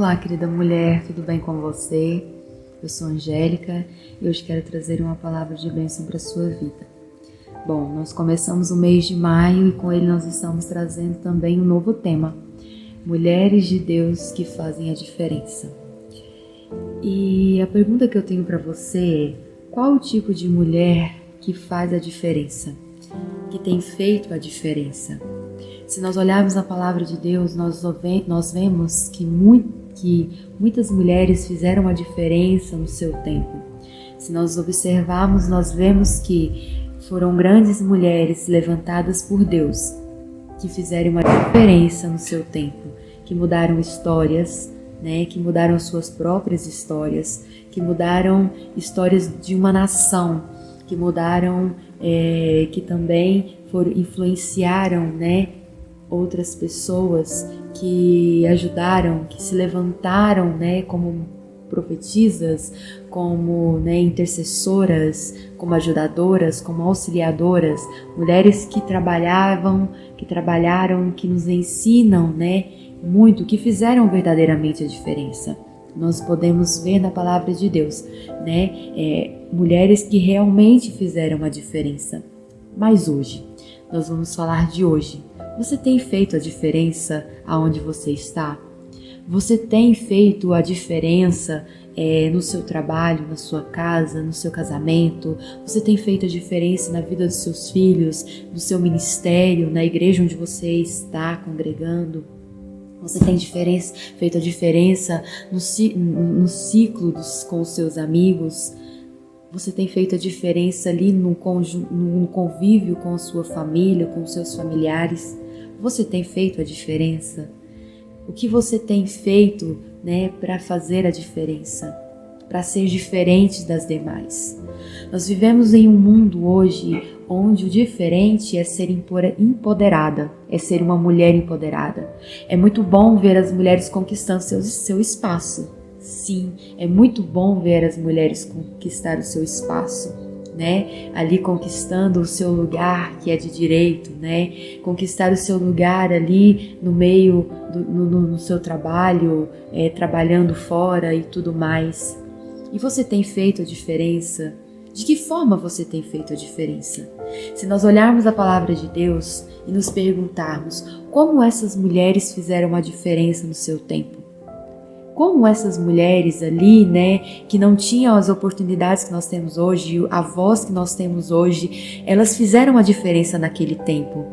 Olá, querida mulher, tudo bem com você? Eu sou Angélica e hoje quero trazer uma palavra de bênção para a sua vida. Bom, nós começamos o mês de maio e com ele nós estamos trazendo também um novo tema: Mulheres de Deus que fazem a diferença. E a pergunta que eu tenho para você é: qual o tipo de mulher que faz a diferença? Que tem feito a diferença? Se nós olharmos a palavra de Deus, nós vemos que muitas mulheres fizeram a diferença no seu tempo. Se nós observarmos, nós vemos que foram grandes mulheres levantadas por Deus, que fizeram uma diferença no seu tempo, que mudaram histórias, que mudaram suas próprias histórias, que mudaram histórias de uma nação, que mudaram, que também influenciaram, outras pessoas, que ajudaram, que se levantaram, como profetisas, como intercessoras, como ajudadoras, como auxiliadoras, mulheres que trabalharam, que nos ensinam, muito, que fizeram verdadeiramente a diferença. Nós podemos ver na palavra de Deus, mulheres que realmente fizeram a diferença. Mas hoje, nós vamos falar de hoje. Você tem feito a diferença aonde você está? Você tem feito a diferença no seu trabalho, na sua casa, no seu casamento? Você tem feito a diferença na vida dos seus filhos, no seu ministério, na igreja onde você está congregando? Você tem feito a diferença no ciclo com os seus amigos? Você tem feito a diferença ali no convívio com a sua família, com os seus familiares? Você tem feito a diferença? O que você tem feito, para fazer a diferença? Para ser diferente das demais? Nós vivemos em um mundo hoje onde o diferente é ser empoderada, é ser uma mulher empoderada. É muito bom ver as mulheres conquistando seu espaço. Sim, é muito bom ver as mulheres conquistar o seu espaço, ali conquistando o seu lugar que é de direito, conquistar o seu lugar ali no meio no seu trabalho, trabalhando fora e tudo mais. E você tem feito a diferença? De que forma você tem feito a diferença? Se nós olharmos a palavra de Deus e nos perguntarmos como essas mulheres fizeram a diferença no seu tempo, como essas mulheres ali, que não tinham as oportunidades que nós temos hoje, a voz que nós temos hoje, elas fizeram a diferença naquele tempo.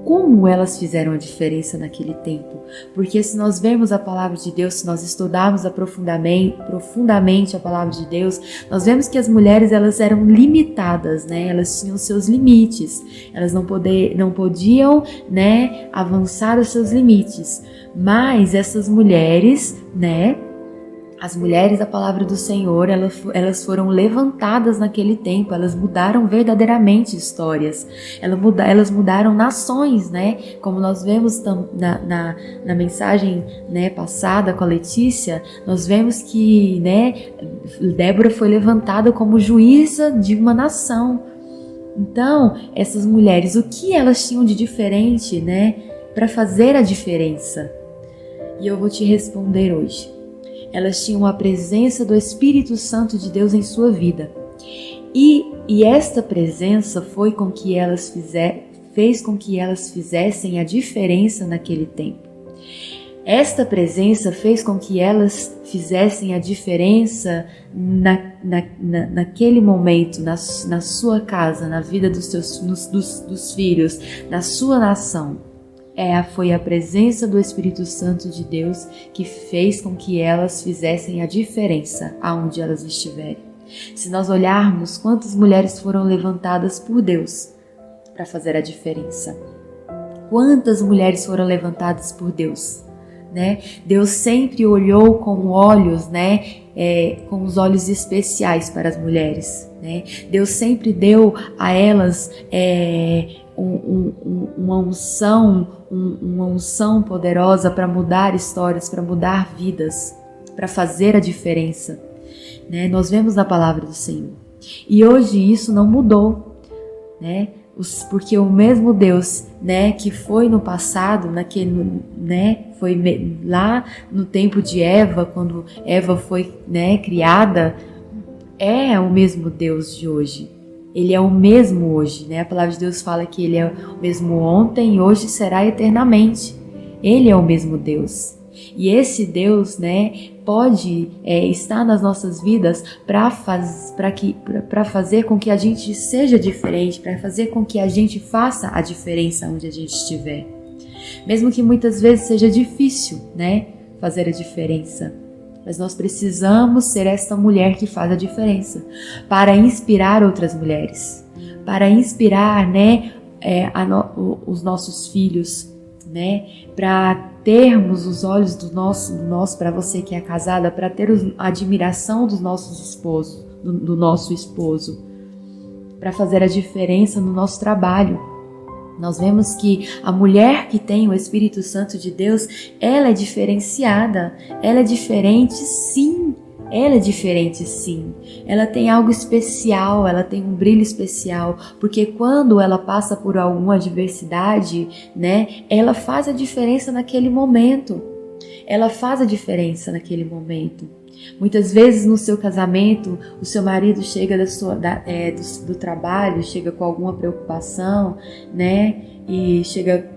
Como elas fizeram a diferença naquele tempo? Porque se nós vermos a palavra de Deus, se nós estudarmos profundamente a palavra de Deus, nós vemos que as mulheres, elas eram limitadas, elas tinham seus limites, elas não podiam, avançar os seus limites. Mas essas mulheres, as mulheres da palavra do Senhor, elas foram levantadas naquele tempo, elas mudaram verdadeiramente histórias, elas mudaram nações, como nós vemos na mensagem passada com a Letícia, nós vemos que Débora foi levantada como juíza de uma nação. Então, essas mulheres, o que elas tinham de diferente, para fazer a diferença? E eu vou te responder hoje. Elas tinham a presença do Espírito Santo de Deus em sua vida. E esta presença fez com que elas fizessem a diferença naquele tempo. Esta presença fez com que elas fizessem a diferença naquele momento, na sua casa, na vida dos filhos, na sua nação. Foi a presença do Espírito Santo de Deus que fez com que elas fizessem a diferença aonde elas estiverem. Se nós olharmos quantas mulheres foram levantadas por Deus para fazer a diferença. Quantas mulheres foram levantadas por Deus? Deus sempre olhou com olhos, com os olhos especiais para as mulheres. Deus sempre deu a elas uma unção poderosa para mudar histórias, para mudar vidas, para fazer a diferença. Nós vemos na palavra do Senhor. E hoje isso não mudou. porque o mesmo Deus, né, que foi no passado, foi lá no tempo de Eva, quando Eva foi, né, criada, é o mesmo Deus de hoje. Ele é o mesmo hoje, né? A palavra de Deus fala que ele é o mesmo ontem e hoje será eternamente. Ele é o mesmo Deus. E esse Deus, né, pode estar nas nossas vidas para fazer com que a gente seja diferente, para fazer com que a gente faça a diferença onde a gente estiver. Mesmo que muitas vezes seja difícil, né, fazer a diferença. Mas nós precisamos ser essa mulher que faz a diferença para inspirar outras mulheres, para inspirar, né, os nossos filhos, né, para termos os olhos do nosso, para você que é casada, para ter a admiração dos nossos esposos, do nosso esposo, para fazer a diferença no nosso trabalho. Nós vemos que a mulher que tem o Espírito Santo de Deus, ela é diferenciada, ela é diferente sim, ela é diferente sim. Ela tem algo especial, ela tem um brilho especial, porque quando ela passa por alguma adversidade, né, ela faz a diferença naquele momento. Ela faz a diferença naquele momento. Muitas vezes no seu casamento, o seu marido chega do trabalho, chega com alguma preocupação, né? E chega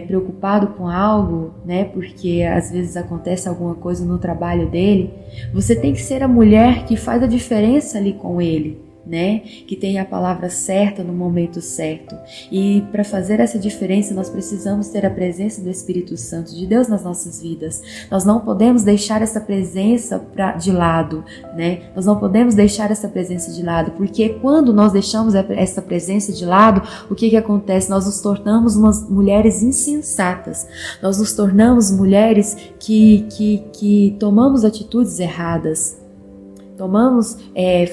preocupado com algo, né? Porque às vezes acontece alguma coisa no trabalho dele. Você tem que ser a mulher que faz a diferença ali com ele, né? Que tem a palavra certa no momento certo. E para fazer essa diferença, nós precisamos ter a presença do Espírito Santo de Deus nas nossas vidas. Nós não podemos deixar essa presença de lado, né? Nós não podemos deixar essa presença de lado, porque quando nós deixamos essa presença de lado, o que acontece? Nós nos tornamos umas mulheres insensatas. Nós nos tornamos mulheres que tomamos atitudes erradas.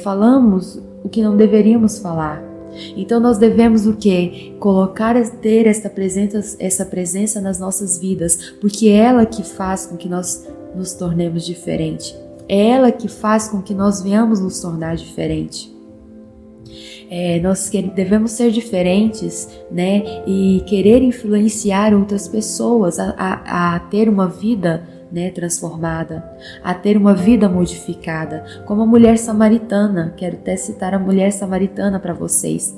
Falamos o que não deveríamos falar. Então nós devemos o quê? Ter essa presença nas nossas vidas, porque é ela que faz com que nós nos tornemos diferentes. É ela que faz com que nós venhamos nos tornar diferentes. Nós devemos ser diferentes, né? E querer influenciar outras pessoas a ter uma vida, né, transformada, a ter uma vida modificada, como a mulher samaritana. Quero até citar a mulher samaritana para vocês,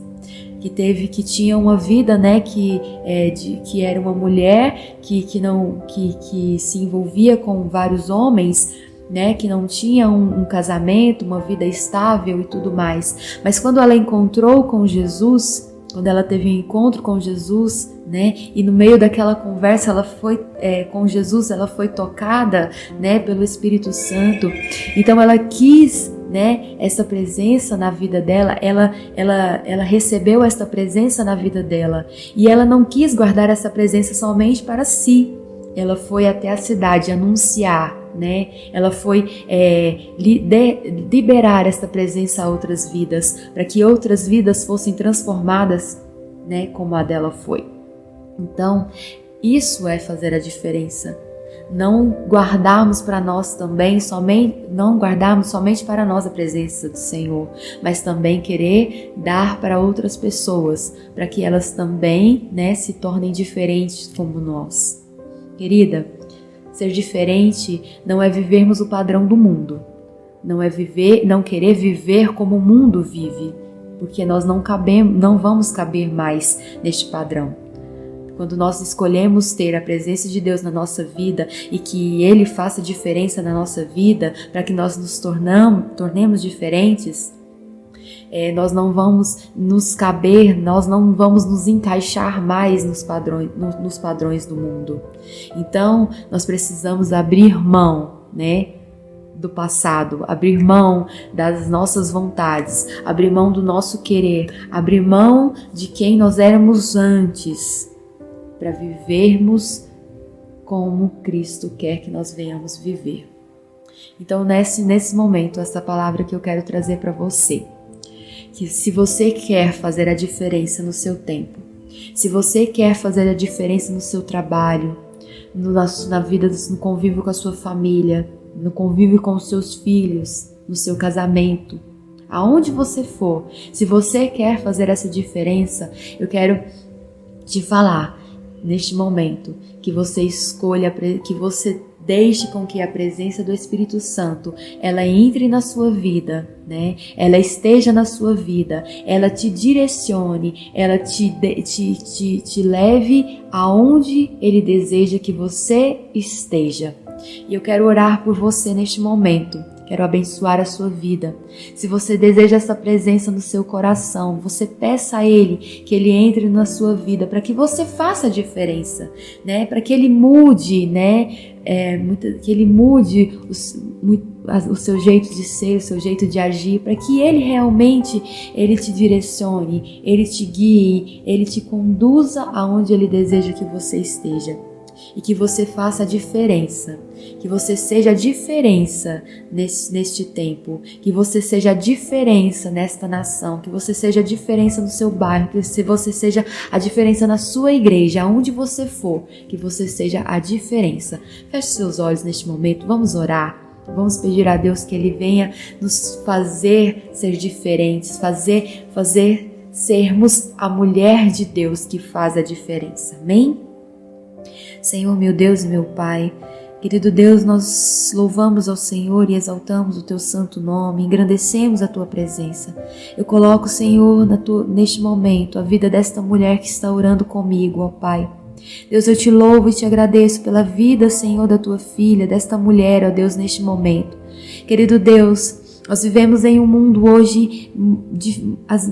que tinha uma vida, né, que era uma mulher que se envolvia com vários homens, né, que não tinha um casamento, uma vida estável e tudo mais. Mas quando ela encontrou com Jesus, quando ela teve um encontro com Jesus, né, e no meio daquela conversa ela foi com Jesus, ela foi tocada, né, pelo Espírito Santo. Então ela quis, né, essa presença na vida dela, ela recebeu essa presença na vida dela, e ela não quis guardar essa presença somente para si. Ela foi até a cidade anunciar, né? Ela foi liberar essa presença a outras vidas, para que outras vidas fossem transformadas, né, como a dela foi. Então, isso é fazer a diferença. Não guardarmos para nós também, não guardarmos somente para nós a presença do Senhor, mas também querer dar para outras pessoas, para que elas também, né, se tornem diferentes como nós. Querida, ser diferente não é vivermos o padrão do mundo, não querer viver como o mundo vive, porque nós não vamos caber mais neste padrão. Quando nós escolhemos ter a presença de Deus na nossa vida e que Ele faça diferença na nossa vida, para que nós nos tornemos diferentes, nós não vamos nos caber, nós não vamos nos encaixar mais nos padrões do mundo. Então, nós precisamos abrir mão, né, do passado, abrir mão das nossas vontades, abrir mão do nosso querer, abrir mão de quem nós éramos antes, para vivermos como Cristo quer que nós venhamos viver. Então, nesse momento, essa palavra que eu quero trazer para você, que se você quer fazer a diferença no seu tempo, se você quer fazer a diferença no seu trabalho, na vida, no convívio com a sua família, no convívio com os seus filhos, no seu casamento, aonde você for, se você quer fazer essa diferença, eu quero te falar neste momento que você escolha, que você deixe com que a presença do Espírito Santo, ela entre na sua vida, né? Ela esteja na sua vida, ela te direcione, ela te leve aonde Ele deseja que você esteja. E eu quero orar por você neste momento. Quero abençoar a sua vida. Se você deseja essa presença no seu coração, você peça a Ele que Ele entre na sua vida para que você faça a diferença, né? Para que Ele mude, né? Que Ele mude o seu jeito de ser, o seu jeito de agir, para que Ele realmente Ele te direcione, Ele te guie, Ele te conduza aonde Ele deseja que você esteja. E que você faça a diferença, que você seja a diferença neste tempo, que você seja a diferença nesta nação, que você seja a diferença no seu bairro, que você seja a diferença na sua igreja, aonde você for, que você seja a diferença. Feche seus olhos neste momento, vamos orar. Vamos pedir a Deus que Ele venha nos fazer ser diferentes, fazer sermos a mulher de Deus que faz a diferença. Amém? Senhor, meu Deus e meu Pai, querido Deus, nós louvamos ao Senhor e exaltamos o Teu santo nome, engrandecemos a Tua presença. Eu coloco, Senhor, neste momento, a vida desta mulher que está orando comigo, ó Pai. Deus, eu te louvo e te agradeço pela vida, Senhor, da Tua filha, desta mulher, ó Deus, neste momento. Querido Deus, nós vivemos em um mundo hoje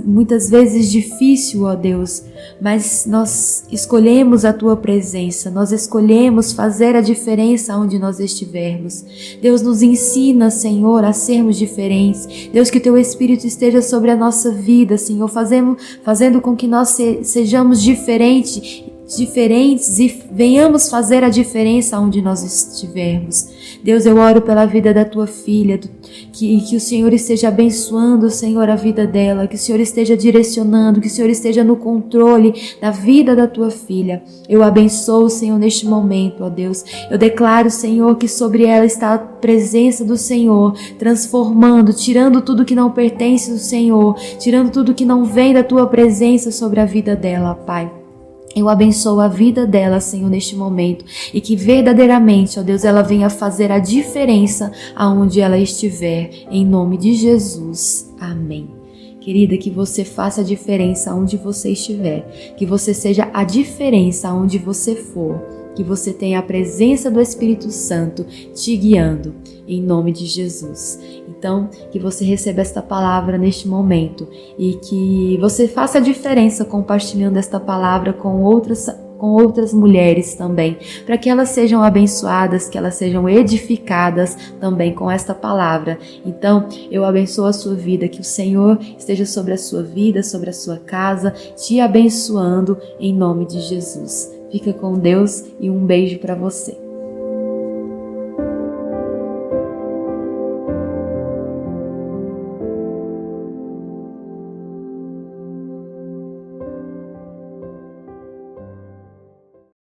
muitas vezes difícil, ó Deus, mas nós escolhemos a Tua presença, nós escolhemos fazer a diferença onde nós estivermos. Deus, nos ensina, Senhor, a sermos diferentes. Deus, que o Teu Espírito esteja sobre a nossa vida, Senhor, fazendo com que nós sejamos diferentes e venhamos fazer a diferença onde nós estivermos. Deus, eu oro pela vida da Tua filha, que o Senhor esteja abençoando, Senhor, a vida dela, que o Senhor esteja direcionando, que o Senhor esteja no controle da vida da Tua filha. Eu abençoo, Senhor, neste momento, ó Deus. Eu declaro, Senhor, que sobre ela está a presença do Senhor, transformando, tirando tudo que não pertence do Senhor, tirando tudo que não vem da Tua presença sobre a vida dela, Pai. Eu abençoo a vida dela, Senhor, neste momento, e que verdadeiramente, ó Deus, ela venha fazer a diferença aonde ela estiver, em nome de Jesus. Amém. Querida, que você faça a diferença onde você estiver, que você seja a diferença onde você for, que você tenha a presença do Espírito Santo te guiando, em nome de Jesus. Então, que você receba esta palavra neste momento e que você faça a diferença compartilhando esta palavra com outras mulheres também, para que elas sejam abençoadas, que elas sejam edificadas também com esta palavra. Então, eu abençoo a sua vida, que o Senhor esteja sobre a sua vida, sobre a sua casa, te abençoando em nome de Jesus. Fica com Deus e um beijo para você.